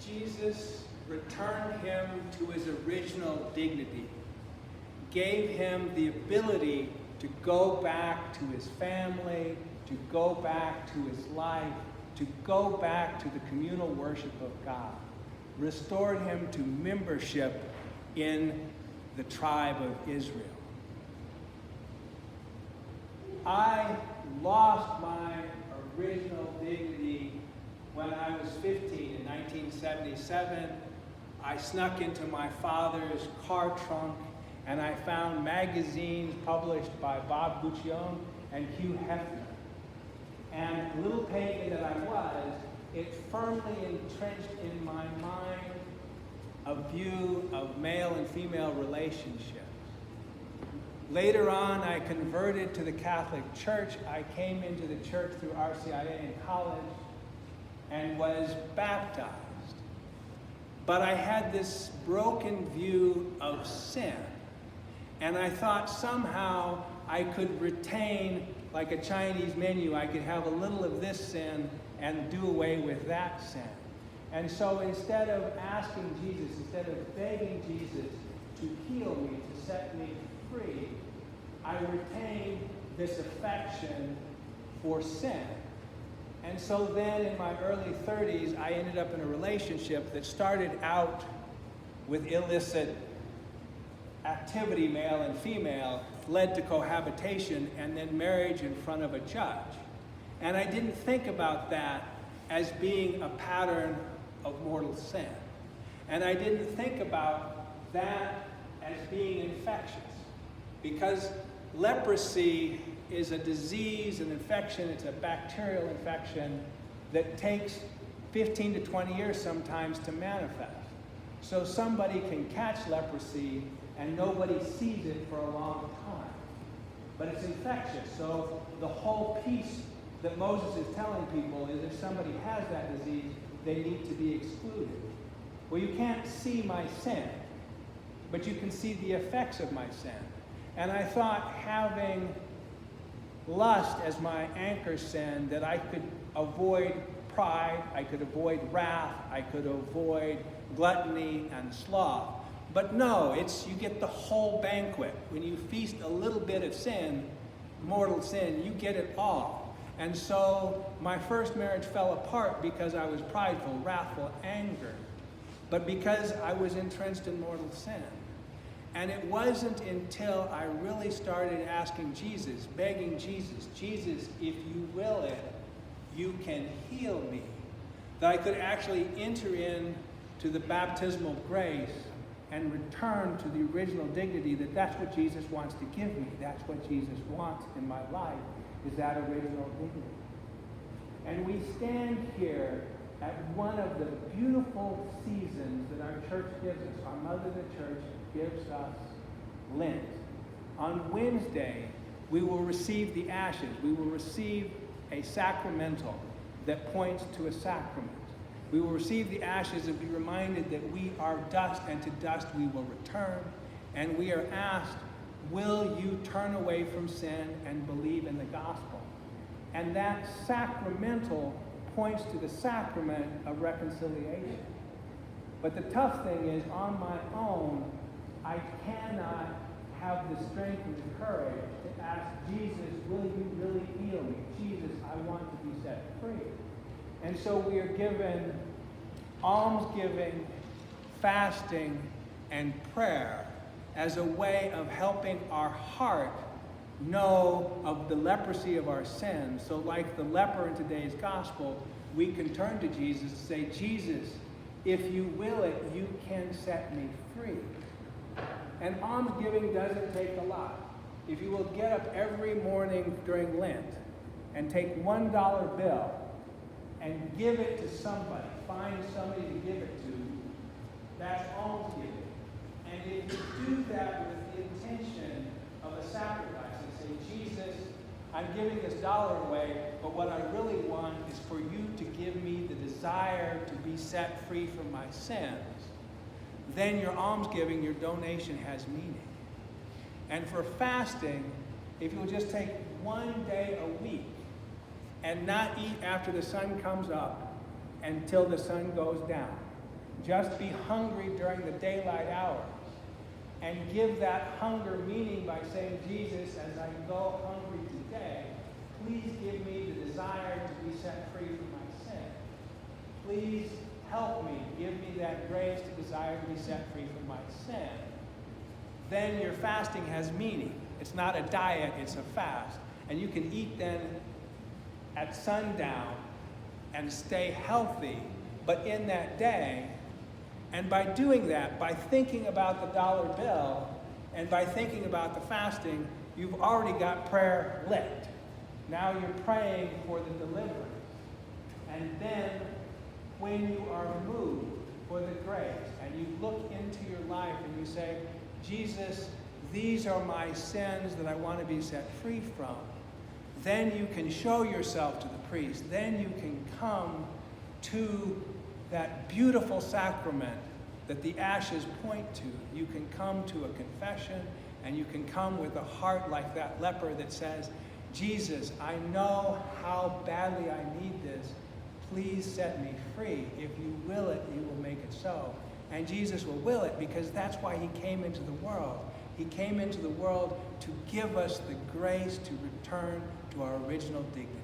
Jesus returned him to his original dignity, gave him the ability to go back to his family, to go back to his life, to go back to the communal worship of God, restored him to membership in the tribe of Israel. I lost my original dignity when I was 15 in 1977. I snuck into my father's car trunk and I found magazines published by Bob Guccione and Hugh Hefner. And little pagan that I was, it firmly entrenched in my mind a view of male and female relationships. Later on, I converted to the Catholic Church. I came into the church through RCIA in college and was baptized. But I had this broken view of sin. And I thought somehow I could retain, like a Chinese menu, I could have a little of this sin and do away with that sin. And so instead of asking Jesus, instead of begging Jesus to heal me, to set me free, I retained this affection for sin. And so then in my early 30s, I ended up in a relationship that started out with illicit activity, male and female, led to cohabitation and then marriage in front of a judge. And I didn't think about that as being a pattern of mortal sin. And I didn't think about that as being infectious, because leprosy is a disease, an infection, it's a bacterial infection that takes 15 to 20 years sometimes to manifest. So somebody can catch leprosy and nobody sees it for a long time. But it's infectious, so the whole piece that Moses is telling people is if somebody has that disease, they need to be excluded. Well, you can't see my sin, but you can see the effects of my sin. And I thought having lust as my anchor sin, that I could avoid pride, I could avoid wrath, I could avoid gluttony and sloth. But no, you get the whole banquet. When you feast a little bit of sin, mortal sin, you get it all. And so my first marriage fell apart because I was prideful, wrathful, angry, but because I was entrenched in mortal sin. And it wasn't until I really started asking Jesus, begging Jesus, Jesus, if you will it, you can heal me, that I could actually enter into the baptismal grace and return to the original dignity, that's what Jesus wants to give me. That's what Jesus wants in my life, is that original dignity. And we stand here at one of the beautiful seasons that our church gives us. Our mother, the church, gives us Lent. On Wednesday, we will receive the ashes. We will receive a sacramental that points to a sacrament. We will receive the ashes and be reminded that we are dust, and to dust we will return. And we are asked, will you turn away from sin and believe in the gospel? And that sacramental points to the sacrament of reconciliation. But the tough thing is, on my own, I cannot have the strength and the courage to ask Jesus, will you really heal me? Jesus, I want to be set free. And so we are given almsgiving, fasting, and prayer as a way of helping our heart know of the leprosy of our sins. So like the leper in today's gospel, we can turn to Jesus and say, Jesus, if you will it, you can set me free. And almsgiving doesn't take a lot. If you will get up every morning during Lent and take $1 bill and give it to somebody, find somebody to give it to, that's almsgiving. And if you do that with the intention of a sacrifice and say, Jesus, I'm giving this dollar away, but what I really want is for you to give me the desire to be set free from my sins, then your almsgiving, your donation has meaning. And for fasting, if you'll just take one day a week and not eat after the sun comes up until the sun goes down, just be hungry during the daylight hours. And give that hunger meaning by saying, Jesus, as I go hungry today, please give me the desire to be set free from my sin. Please help me. Give me that grace to desire to be set free from my sin. Then your fasting has meaning. It's not a diet, it's a fast. And you can eat then at sundown and stay healthy, but in that day. And by doing that, by thinking about the dollar bill, and by thinking about the fasting, you've already got prayer lit. Now you're praying for the deliverance. And then, when you are moved for the grace, and you look into your life and you say, Jesus, these are my sins that I want to be set free from, then you can show yourself to the priest. Then you can come to that beautiful sacrament that the ashes point to. You can come to a confession, and you can come with a heart like that leper that says, Jesus, I know how badly I need this. Please set me free. If you will it, you will make it so. And Jesus will will it, because that's why he came into the world. He came into the world to give us the grace to return to our original dignity.